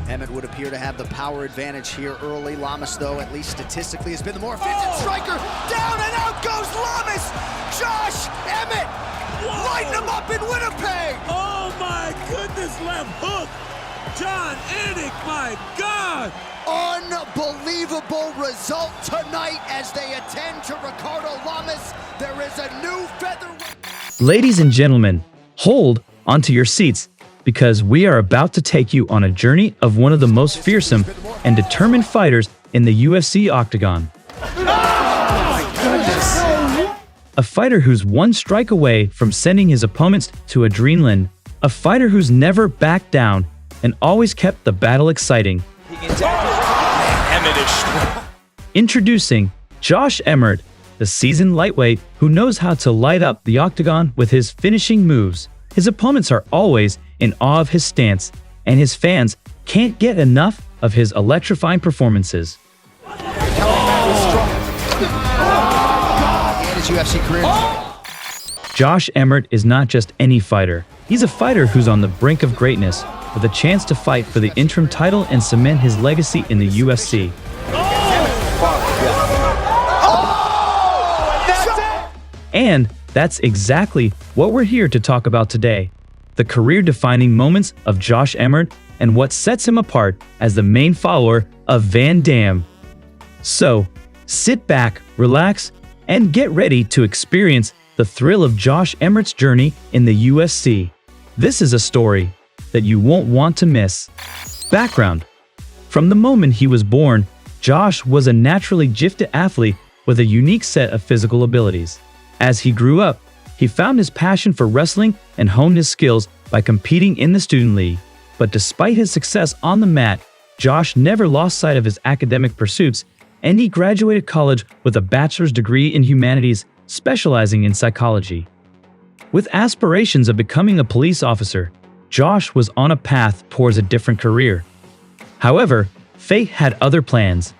Emmett would appear to have the power advantage here early. Lamas, though, at least statistically, has been the more efficient striker. Down and out goes Lamas! Josh Emmett! Lighting him up in Winnipeg! Oh my goodness, left hook! John Anik, my God! Unbelievable result tonight as they attend to Ricardo Lamas. There is a new featherweight. Ladies and gentlemen, hold onto your seats, because we are about to take you on a journey of one of the most fearsome and determined fighters in the UFC octagon. Oh my goodness! A fighter who's one strike away from sending his opponents to a dreamland. A fighter who's never backed down and always kept the battle exciting. Introducing Josh Emmett, the seasoned lightweight who knows how to light up the octagon with his finishing moves. His opponents are always in awe of his stance, and his fans can't get enough of his electrifying performances. And his UFC career. Josh Emmett is not just any fighter. He's a fighter who's on the brink of greatness, with a chance to fight for the interim title and cement his legacy in the UFC. And that's exactly what we're here to talk about today. The career-defining moments of Josh Emmett and what sets him apart as the main follower of Van Damme. So, sit back, relax, and get ready to experience the thrill of Josh Emmett's journey in the UFC. This is a story that you won't want to miss. Background: from the moment he was born, Josh was a naturally gifted athlete with a unique set of physical abilities. As he grew up, he found his passion for wrestling and honed his skills by competing in the student league. But despite his success on the mat, Josh never lost sight of his academic pursuits, and he graduated college with a bachelor's degree in humanities, specializing in psychology. With aspirations of becoming a police officer, Josh was on a path towards a different career. However, fate had other plans.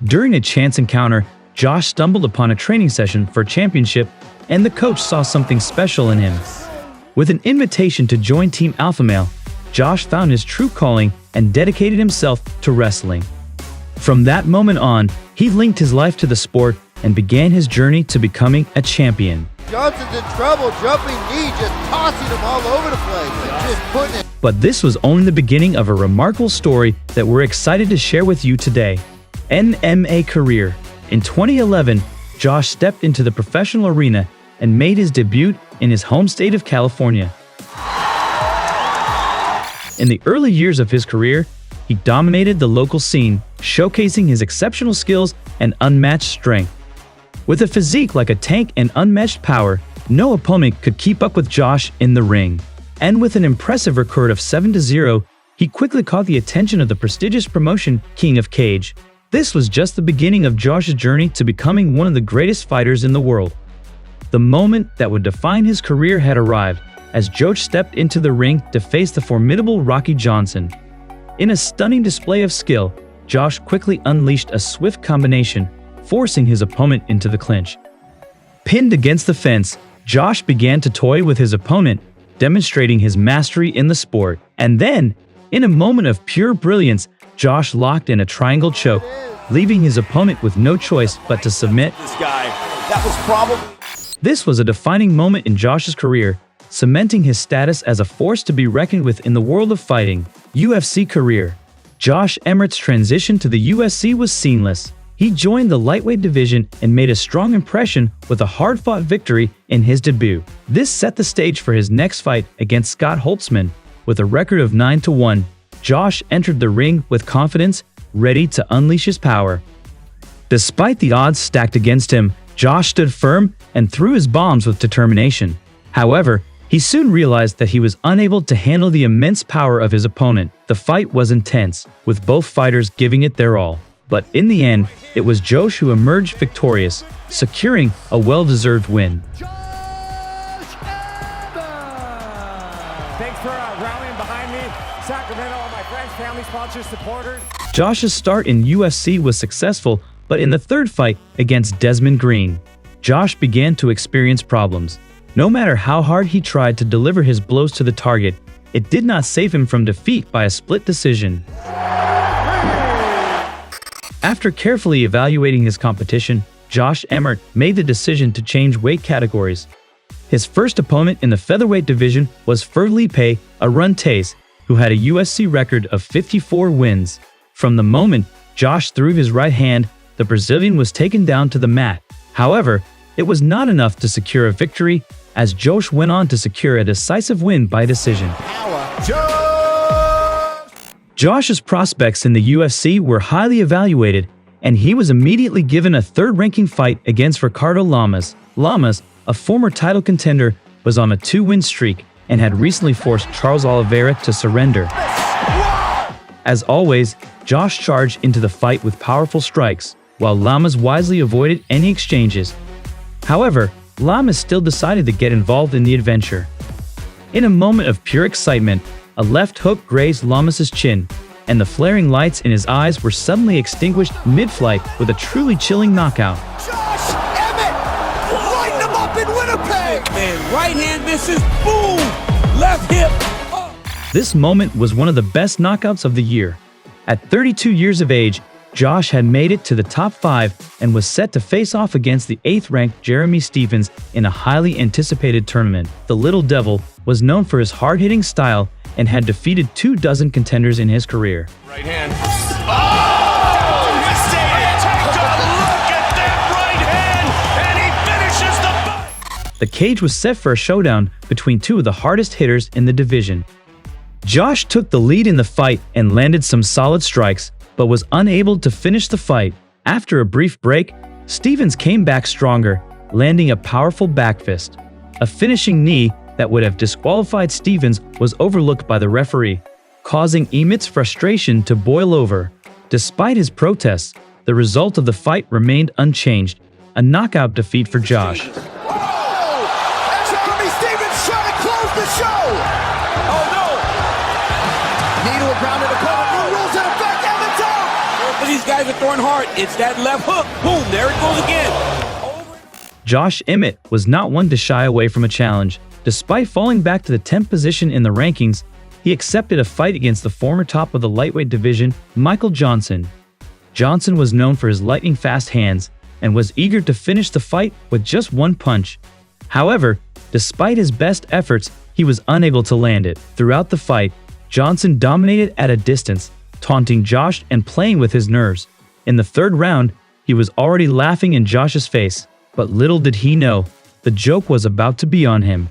During a chance encounter, Josh stumbled upon a training session for championship, and the coach saw something special in him. With an invitation to join Team Alpha Male, Josh found his true calling and dedicated himself to wrestling. From that moment on, he linked his life to the sport and began his journey to becoming a champion. Johnson's in trouble, jumping knee, just tossing him all over the place, and just putting it. But this was only the beginning of a remarkable story that we're excited to share with you today. MMA career. In 2011, Josh stepped into the professional arena and made his debut in his home state of California. In the early years of his career, he dominated the local scene, showcasing his exceptional skills and unmatched strength. With a physique like a tank and unmatched power, no opponent could keep up with Josh in the ring. And with an impressive record of 7-0, he quickly caught the attention of the prestigious promotion King of Cage. This was just the beginning of Josh's journey to becoming one of the greatest fighters in the world. The moment that would define his career had arrived, as Josh stepped into the ring to face the formidable Rocky Johnson. In a stunning display of skill, Josh quickly unleashed a swift combination, forcing his opponent into the clinch. Pinned against the fence, Josh began to toy with his opponent, demonstrating his mastery in the sport. And then, in a moment of pure brilliance, Josh locked in a triangle choke, leaving his opponent with no choice but to submit. This was a defining moment in Josh's career, cementing his status as a force to be reckoned with in the world of fighting. UFC career. Josh Emmett's transition to the UFC was seamless. He joined the lightweight division and made a strong impression with a hard-fought victory in his debut. This set the stage for his next fight against Scott Holtzman. With a record of 9-1, Josh entered the ring with confidence, ready to unleash his power. Despite the odds stacked against him, Josh stood firm and threw his bombs with determination. However, he soon realized that he was unable to handle the immense power of his opponent. The fight was intense, with both fighters giving it their all. But in the end, it was Josh who emerged victorious, securing a well-deserved win. Thanks for rallying behind me. Sacramento, all my friends, family, sponsors, supporters. Josh's start in UFC was successful, but in the third fight against Desmond Green, Josh began to experience problems. No matter how hard he tried to deliver his blows to the target, it did not save him from defeat by a split decision. After carefully evaluating his competition, Josh Emmett made the decision to change weight categories. His first opponent in the featherweight division was Felipe Aruntes, who had a UFC record of 54 wins. From the moment Josh threw his right hand, the Brazilian was taken down to the mat. However, it was not enough to secure a victory, as Josh went on to secure a decisive win by decision. Josh's prospects in the UFC were highly evaluated, and he was immediately given a third-ranking fight against Ricardo Lamas. Lamas, a former title contender, was on a 2-win streak and had recently forced Charles Oliveira to surrender. As always, Josh charged into the fight with powerful strikes, while Lamas wisely avoided any exchanges. However, Lamas still decided to get involved in the adventure. In a moment of pure excitement, a left hook grazed Lamas' chin, and the flaring lights in his eyes were suddenly extinguished mid-flight with a truly chilling knockout. Josh Emmett! Lighten him up in Winnipeg! Man, right hand misses, boom! Left hip, up. This moment was one of the best knockouts of the year. At 32 years of age, Josh had made it to the top 5 and was set to face off against the 8th-ranked Jeremy Stephens in a highly anticipated tournament. The Little Devil was known for his hard-hitting style and had defeated 24 contenders in his career. Right hand. The cage was set for a showdown between two of the hardest hitters in the division. Josh took the lead in the fight and landed some solid strikes, but was unable to finish the fight. After a brief break, Stephens came back stronger, landing a powerful back fist. A finishing knee that would have disqualified Stephens was overlooked by the referee, causing Emmett's frustration to boil over. Despite his protests, the result of the fight remained unchanged, a knockout defeat for Josh. Jeremy Stephens trying to close the show! Oh no! Knee to a grounded opponent, no rules in effect, Emmett's out! But these guys are throwing hard. It's that left hook. Boom, there it goes again. Josh Emmett was not one to shy away from a challenge. Despite falling back to the 10th position in the rankings, he accepted a fight against the former top of the lightweight division, Michael Johnson. Johnson was known for his lightning-fast hands and was eager to finish the fight with just one punch. However, despite his best efforts, he was unable to land it. Throughout the fight, Johnson dominated at a distance, taunting Josh and playing with his nerves. In the third round, he was already laughing in Josh's face, but little did he know, the joke was about to be on him.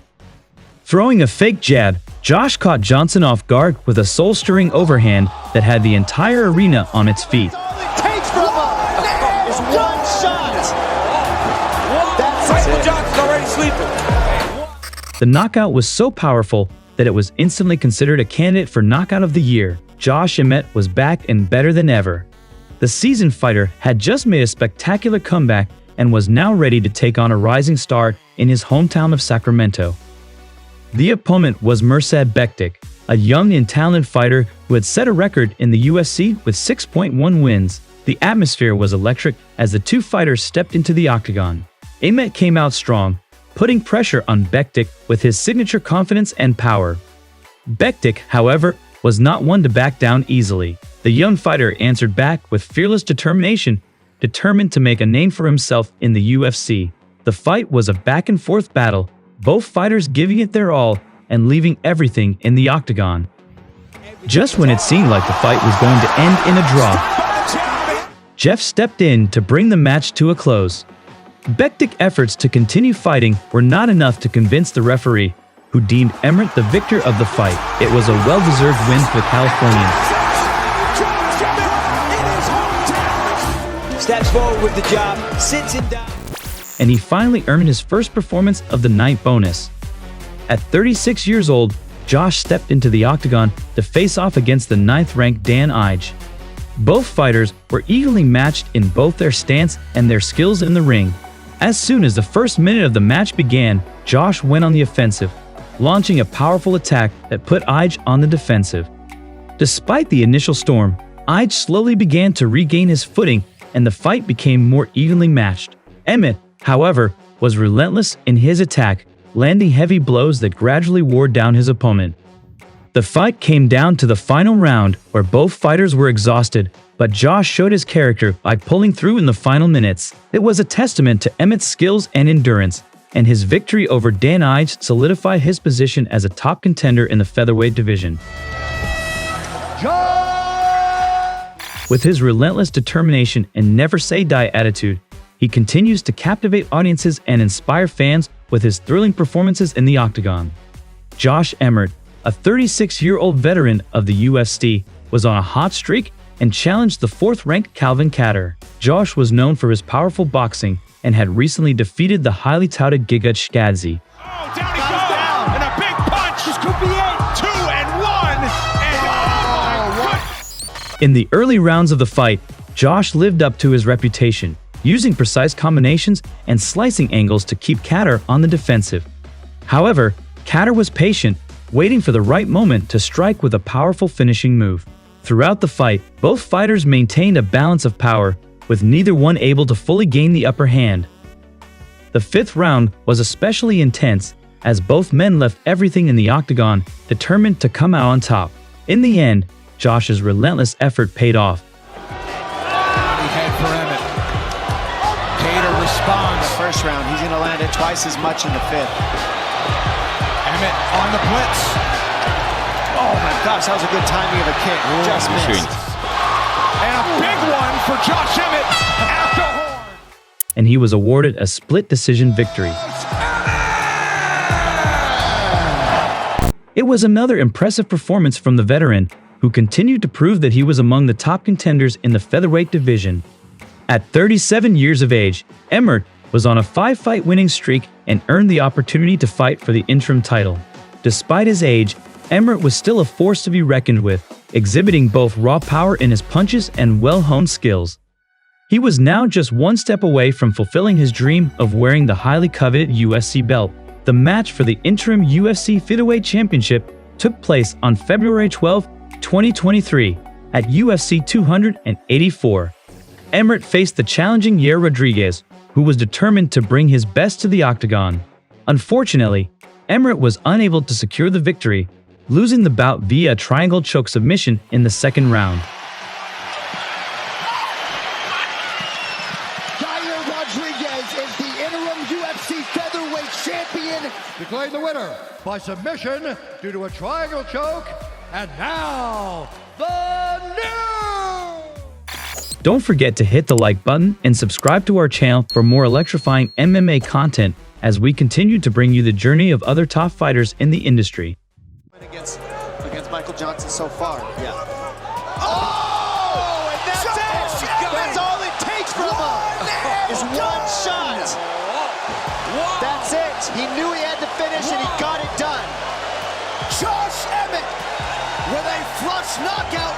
Throwing a fake jab, Josh caught Johnson off guard with a soul-stirring overhand that had the entire arena on its feet. Takes from him! There's one shot! That's it. Johnson's already sleeping. The knockout was so powerful that it was instantly considered a candidate for Knockout of the Year. Josh Emmett was back and better than ever. The seasoned fighter had just made a spectacular comeback and was now ready to take on a rising star in his hometown of Sacramento. The opponent was Mirsad Bektic, a young and talented fighter who had set a record in the UFC with 6.1 wins. The atmosphere was electric as the two fighters stepped into the octagon. Emmett came out strong, putting pressure on Bektic with his signature confidence and power. Bektic, however, was not one to back down easily. The young fighter answered back with fearless determination, determined to make a name for himself in the UFC. The fight was a back-and-forth battle, both fighters giving it their all and leaving everything in the octagon. Just when it seemed like the fight was going to end in a draw, Jeff stepped in to bring the match to a close. Bektic's efforts to continue fighting were not enough to convince the referee, who deemed Emmett the victor of the fight. It was a well-deserved win for the Californian. Steps forward with the jab, sits him down. And he finally earned his first performance of the night bonus. At 36 years old, Josh stepped into the octagon to face off against the 9th-ranked Dan Ige. Both fighters were evenly matched in both their stance and their skills in the ring. As soon as the first minute of the match began, Josh went on the offensive, launching a powerful attack that put Ige on the defensive. Despite the initial storm, Ige slowly began to regain his footing and the fight became more evenly matched. Emmett, however, was relentless in his attack, landing heavy blows that gradually wore down his opponent. The fight came down to the final round, where both fighters were exhausted, But Josh showed his character by pulling through in the final minutes. It was a testament to Emmett's skills and endurance, and his victory over Dan Ige solidified his position as a top contender in the featherweight division. With his relentless determination and never-say-die attitude, he continues to captivate audiences and inspire fans with his thrilling performances in the octagon. Josh Emmett, a 36-year-old veteran of the UFC, was on a hot streak and challenged the 4th-ranked Calvin Kattar. Josh was known for his powerful boxing and had recently defeated the highly touted Giga Chikadze. Oh, down he goes! And a big punch! This could be it! 2 and 1! And oh my God! In the early rounds of the fight, Josh lived up to his reputation, using precise combinations and slicing angles to keep Kattar on the defensive. However, Kattar was patient, waiting for the right moment to strike with a powerful finishing move. Throughout the fight, both fighters maintained a balance of power, with neither one able to fully gain the upper hand. The 5th round was especially intense, as both men left everything in the octagon, determined to come out on top. In the end, Josh's relentless effort paid off. Head for Emmett. Kattar responds. The first round, he's going to land it twice as much in the 5th. Emmett on the blitz. Oh my gosh, that was a good timing of a kick. Just missed. And a big one for Josh Emmett at the horn. And he was awarded a split decision victory. It was another impressive performance from the veteran, who continued to prove that he was among the top contenders in the featherweight division. At 37 years of age, Emmett was on a 5-fight winning streak and earned the opportunity to fight for the interim title. Despite his age, Emmett was still a force to be reckoned with, exhibiting both raw power in his punches and well-honed skills. He was now just one step away from fulfilling his dream of wearing the highly coveted UFC belt. The match for the interim UFC Featherweight Championship took place on February 12, 2023, at UFC 284. Emmett faced the challenging Yair Rodriguez, who was determined to bring his best to the octagon. Unfortunately, Emmett was unable to secure the victory, losing the bout via a triangle choke submission in the 2nd round. Yair Rodriguez is the interim UFC featherweight champion. Declaring the winner by submission due to a triangle choke. And now, the new... Don't forget to hit the like button and subscribe to our channel for more electrifying MMA content as we continue to bring you the journey of other top fighters in the industry. Against Michael Johnson so far. Yeah. Oh, and that's it! That's all it takes from him is one shot. That's it. He knew he had to finish and he got it done. Josh Emmett with a flush knockout